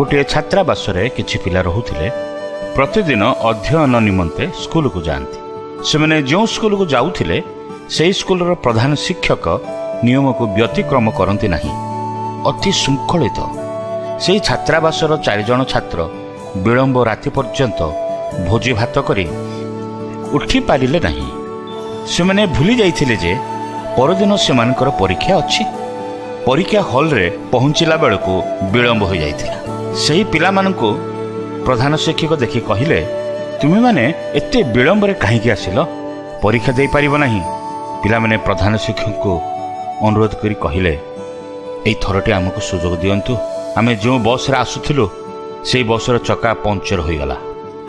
गोटे छात्रावासरे किछि पिला रहुथिले। प्रतिदिन अध्ययन निमंते स्कूल को जाती। से जो स्कूल को जाउथिले से स्कूलर प्रधान शिक्षक नियम को व्यतिक्रम करती नहीं। अति शृंखलित से छात्रावासर 4 जन छात्र विलंब राति पर्यंत भोजी भात करी उठी पारिले नहीं। से भूली जाइथिले जे परदिन सेमानकर परीक्षा अछि। परीक्षा हॉल रे पहुंचला बेलू विलंब हो जाइथिला। सही पिला मानकु प्रधान शिक्षक देखि कहिले, तुमे माने एते विलंब रे काहेकि आसिल, परीक्षा दे पारिबो नाही। पिला माने प्रधान शिक्षक को अनुरोध करी कहिले, एई थरटी हमकु सुजोग दियंतु। आमे जो बस रे आसुथिलु सेई बस रो चक्का पंक्चर होई गला,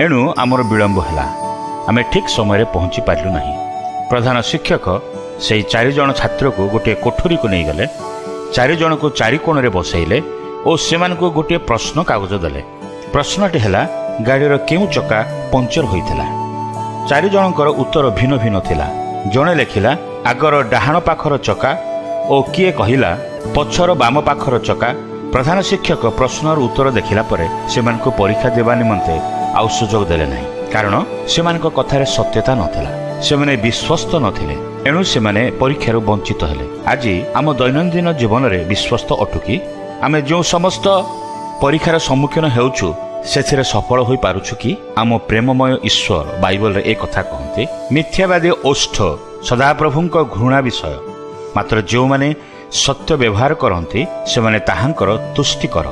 एणु हमर विलंब हला। आमे ठीक समय रे पहुंची पारिलु नाही। प्रधान शिक्षक सेई 4 जन छात्र को गोटे कोठरी को नहीं गले। 4 जन को 4 कोण रे बसैले और सेमान को गोटे प्रश्न कागज देले। प्रश्नटी है गाड़ीर केउ चक्का पंक्चर होइथिला। 4 जनकर उत्तर भिन्न भिन्न थिला। जणे लेखिला आगर डाहाण पाखर चक्का और किए कहिला पछर बाम पाखर चक्का। प्रधान शिक्षक प्रश्नर उत्तर देखिला परे सेमान को परीक्षा देवा निमंते आउ सुजोग देले नहीं, कारण सेमान को कथारे सत्यता नथिला। सेमाने विश्वस्त नथिले, एणु सेमाने परीक्षार वंचित हेले। आज आम दैनंदिन जीवन रे विश्वस्त अटुकी आमे जो समस्त परीक्षार सम्मुखीन हेउछु सेथिरे सफल होई पारुछु कि? आम प्रेममय ईश्वर बाइबल रे एक कथा कहते, मिथ्यावादी ओष्ठ सदाप्रभुंक घृणा विषय, मात्र जो माने सत्य व्यवहार करती से माने ताहांकर तुष्टि कर।